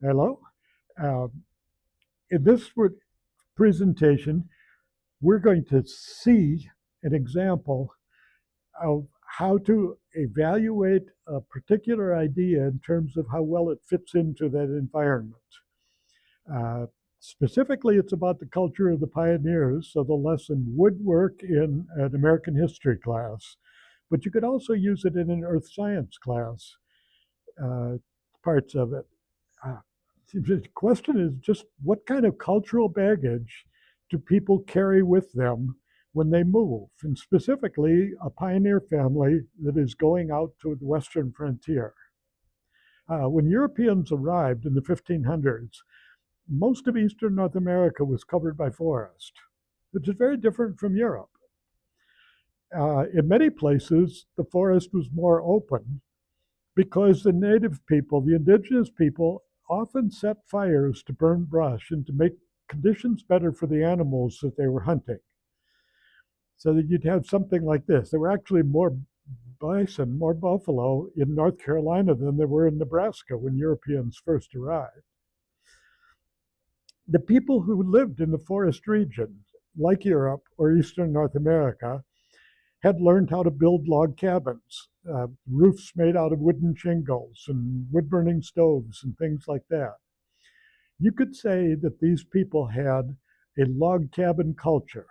Hello. Uh, in this presentation, we're going to see an example of how to evaluate a particular idea in terms of how well it fits into that environment. Uh, Specifically, it's about the culture of the pioneers, so the lesson would work in an American history class, but you could also use it in an earth science class, uh, parts of it. Uh, the question is just what kind of cultural baggage do people carry with them when they move? And specifically, a pioneer family that is going out to the western frontier. When Europeans arrived in the 1500s, most of eastern North America was covered by forest, which is very different from Europe. In many places, the forest was more open because the native people, the indigenous people, often set fires to burn brush and to make conditions better for the animals that they were hunting. So that you'd have something like this. There were actually more bison, more buffalo in North Carolina than there were in Nebraska when Europeans first arrived. The people who lived in the forest region, like Europe or Eastern North America, had learned how to build log cabins, roofs made out of wooden shingles and wood burning stoves and things like that. You could say that these people had a log cabin culture.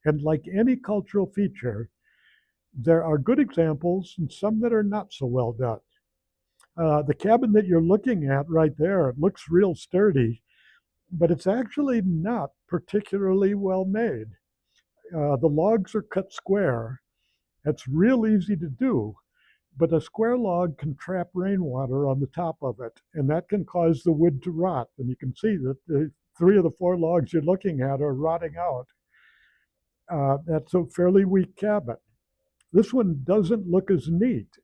And like any cultural feature, there are good examples and some that are not so well done. The cabin that you're looking at right there looks real sturdy, but it's actually not particularly well made. The logs are cut square. That's real easy to do, but a square log can trap rainwater on the top of it, and that can cause the wood to rot. And you can see that the three of the four logs you're looking at are rotting out. That's a fairly weak cabin. This one doesn't look as neat,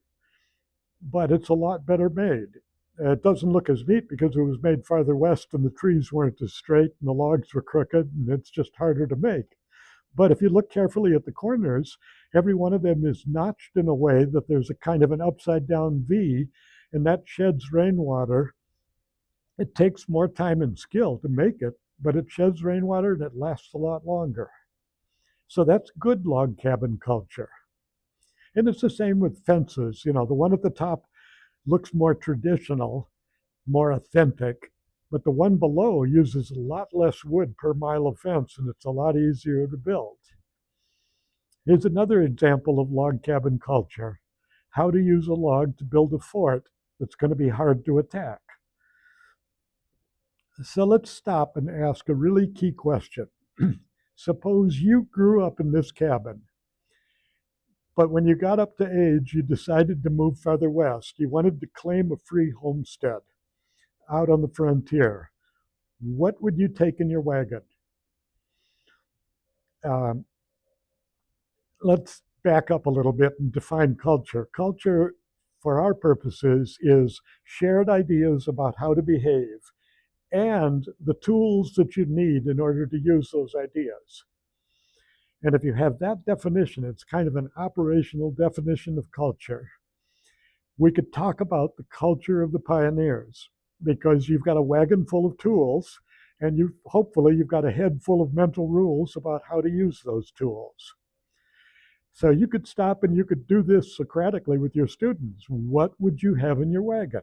but it's a lot better made. It doesn't look as neat because it was made farther west and the trees weren't as straight and the logs were crooked, and it's just harder to make. But if you look carefully at the corners, every one of them is notched in a way that there's a kind of an upside down V, and that sheds rainwater. It takes more time and skill to make it, but it sheds rainwater and it lasts a lot longer. So that's good log cabin culture. And it's the same with fences. You know, the one at the top looks more traditional, more authentic, but the one below uses a lot less wood per mile of fence and it's a lot easier to build. Here's another example of log cabin culture: how to use a log to build a fort that's going to be hard to attack. So let's stop and ask a really key question. Suppose you grew up in this cabin, but when you got up to age, you decided to move farther west. You wanted to claim a free homestead out on the frontier. What would you take in your wagon? Um, let's back up a little bit and define culture. Culture, for our purposes, is shared ideas about how to behave and the tools that you need in order to use those ideas. And if you have that definition, it's kind of an operational definition of culture. We could talk about the culture of the pioneers because you've got a wagon full of tools and you hopefully you've got a head full of mental rules about how to use those tools. So you could stop and you could do this Socratically with your students. What would you have in your wagon?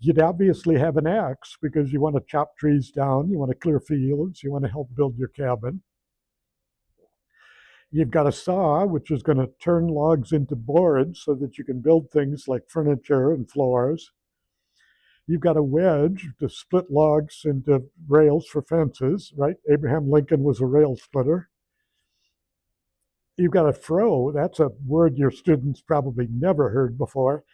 You'd obviously have an axe because you want to chop trees down, you want to clear fields, you want to help build your cabin. You've got a saw, which is going to turn logs into boards so that you can build things like furniture and floors. You've got a wedge to split logs into rails for fences, right? Abraham Lincoln was a rail splitter. You've got a froe. That's a word your students probably never heard before,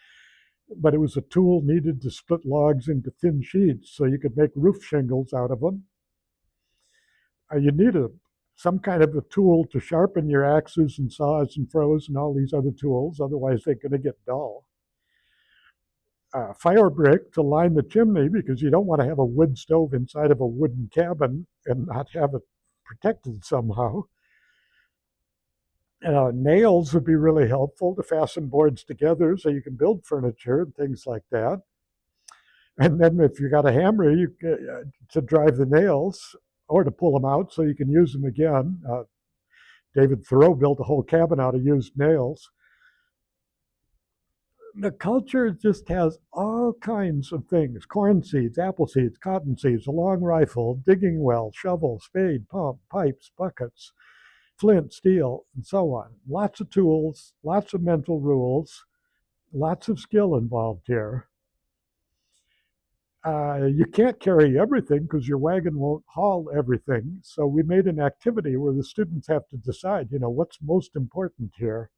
but it was a tool needed to split logs into thin sheets so you could make roof shingles out of them. You need some kind of a tool to sharpen your axes and saws and froes and all these other tools, otherwise they're going to get dull. Fire brick to line the chimney because you don't want to have a wood stove inside of a wooden cabin and not have it protected somehow. Nails would be really helpful to fasten boards together so you can build furniture and things like that. And then if you got a hammer, to drive the nails or to pull them out so you can use them again. David Thoreau built a whole cabin out of used nails. The culture just has all kinds of things: corn seeds, apple seeds, cotton seeds, a long rifle, digging well, shovel, spade, pump, pipes, buckets, flint, steel, and so on. Lots of tools, lots of mental rules, lots of skill involved here. You can't carry everything because your wagon won't haul everything. So we made an activity where the students have to decide, what's most important here.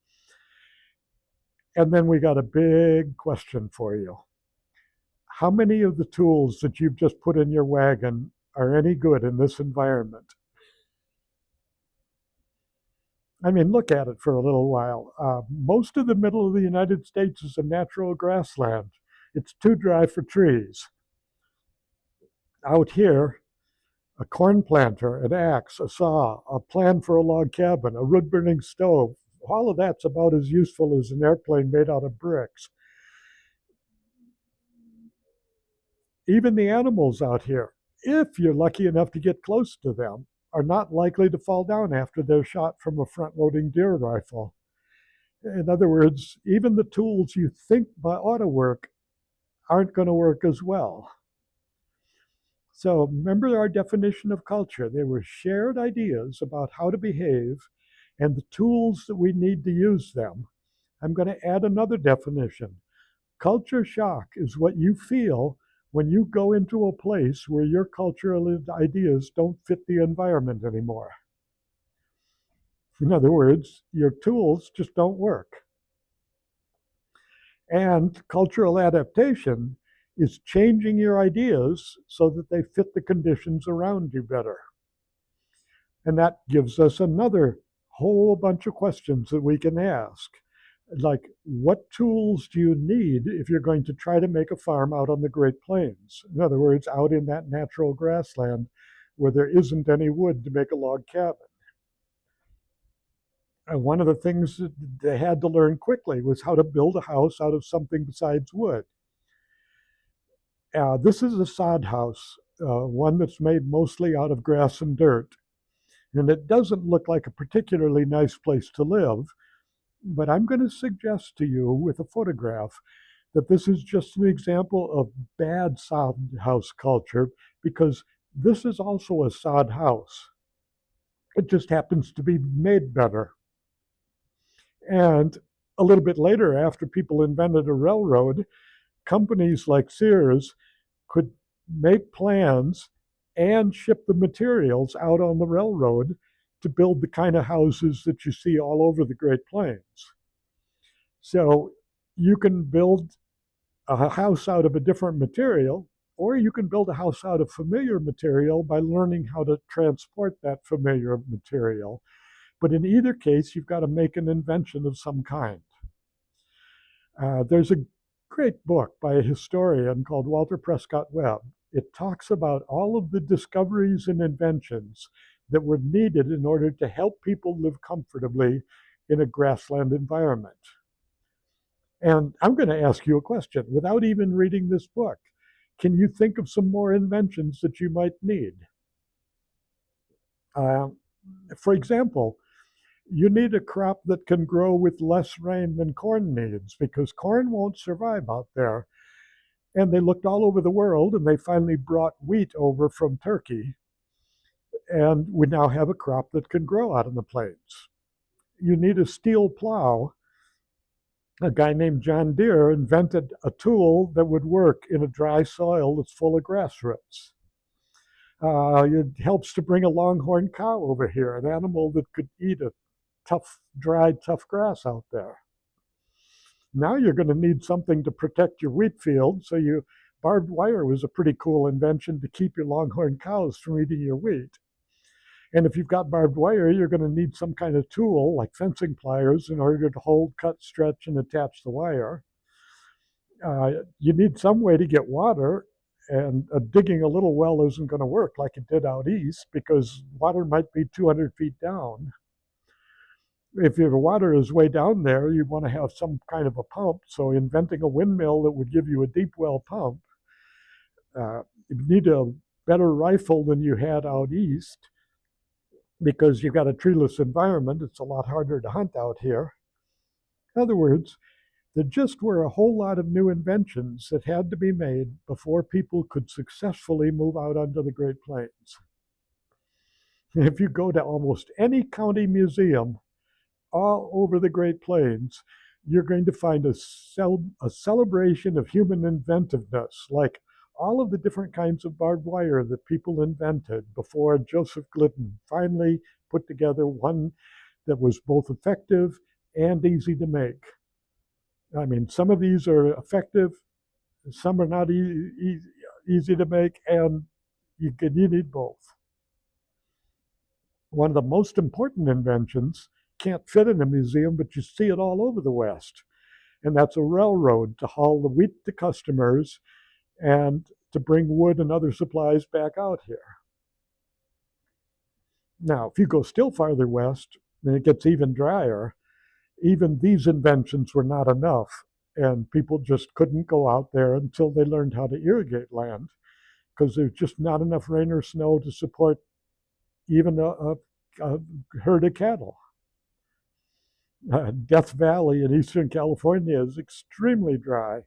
And then we got a big question for you. How many of the tools that you've just put in your wagon are any good in this environment? I mean, look at it for a little while. Most of the middle of the United States is a natural grassland. It's too dry for trees. Out here, a corn planter, an axe, a saw, a plan for a log cabin, a wood burning stove, all of that's about as useful as an airplane made out of bricks. Even the animals out here, if you're lucky enough to get close to them, are not likely to fall down after they're shot from a front loading deer rifle. In other words, even the tools you think ought to work aren't going to work as well. So remember our definition of culture. They were shared ideas about how to behave and the tools that we need to use them. I'm going to add another definition. Culture shock is what you feel when you go into a place where your cultural ideas don't fit the environment anymore. In other words, your tools just don't work. And cultural adaptation is changing your ideas so that they fit the conditions around you better. And that gives us another whole bunch of questions that we can ask. Like, what tools do you need if you're going to try to make a farm out on the Great Plains? In other words, out in that natural grassland where there isn't any wood to make a log cabin. And one of the things that they had to learn quickly was how to build a house out of something besides wood. This is a sod house, one that's made mostly out of grass and dirt. And it doesn't look like a particularly nice place to live, but I'm going to suggest to you with a photograph that this is just an example of bad sod house culture, because this is also a sod house. It just happens to be made better. And a little bit later, after people invented a railroad, companies like Sears could make plans and ship the materials out on the railroad to build the kind of houses that you see all over the Great Plains. So you can build a house out of a different material, or you can build a house out of familiar material by learning how to transport that familiar material. But in either case, you've got to make an invention of some kind. There's a great book by a historian called Walter Prescott Webb. It talks about all of the discoveries and inventions that were needed in order to help people live comfortably in a grassland environment. And I'm going to ask you a question without even reading this book. Can you think of some more inventions that you might need? Uh, for example, you need a crop that can grow with less rain than corn needs, because corn won't survive out there. And they looked all over the world and they finally brought wheat over from Turkey. And we now have a crop that can grow out in the plains. You need a steel plow. A guy named John Deere invented a tool that would work in a dry soil that's full of grass roots. It helps to bring a longhorn cow over here, an animal that could eat a tough, dry, tough grass out there. Now you're going to need something to protect your wheat field, so barbed wire was a pretty cool invention to keep your longhorn cows from eating your wheat. And if you've got barbed wire, you're going to need some kind of tool like fencing pliers in order to hold, cut, stretch, and attach the wire. You need some way to get water, and digging a little well isn't going to work like it did out east, because water might be 200 feet down. If your water is way down there, you want to have some kind of a pump. So inventing a windmill that would give you a deep well pump You need a better rifle than you had out east because you've got a treeless environment. It's a lot harder to hunt out here. In other words, there just were a whole lot of new inventions that had to be made before people could successfully move out onto the Great Plains. If you go to almost any county museum all over the Great Plains, you're going to find a celebration of human inventiveness, like all of the different kinds of barbed wire that people invented before Joseph Glidden finally put together one that was both effective and easy to make. I mean, some of these are effective, some are not easy to make, and you need both. One of the most important inventions can't fit in a museum, but you see it all over the West. And that's a railroad to haul the wheat to customers and to bring wood and other supplies back out here. Now, if you go still farther west, and it gets even drier, even these inventions were not enough. And people just couldn't go out there until they learned how to irrigate land because there's just not enough rain or snow to support even a herd of cattle. Death Valley in eastern California is extremely dry,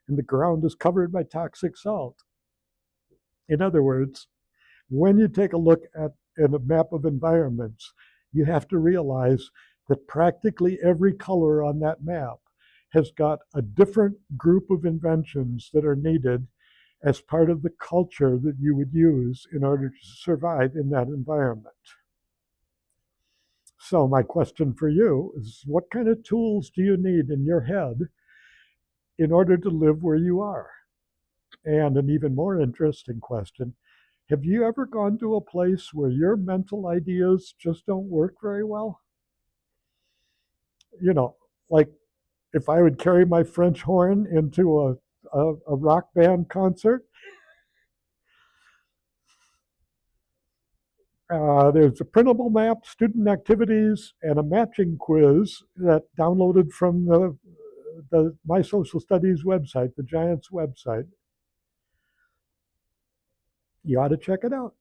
and the ground is covered by toxic salt. In other words, when you take a look at a map of environments, you have to realize that practically every color on that map has got a different group of inventions that are needed as part of the culture that you would use in order to survive in that environment. So my question for you is, what kind of tools do you need in your head in order to live where you are? And an even more interesting question, have you ever gone to a place where your mental ideas just don't work very well? You know, like if I would carry my French horn into a rock band concert, there's a printable map, student activities, and a matching quiz that downloaded from the My Social Studies website, the Giants website. You ought to check it out.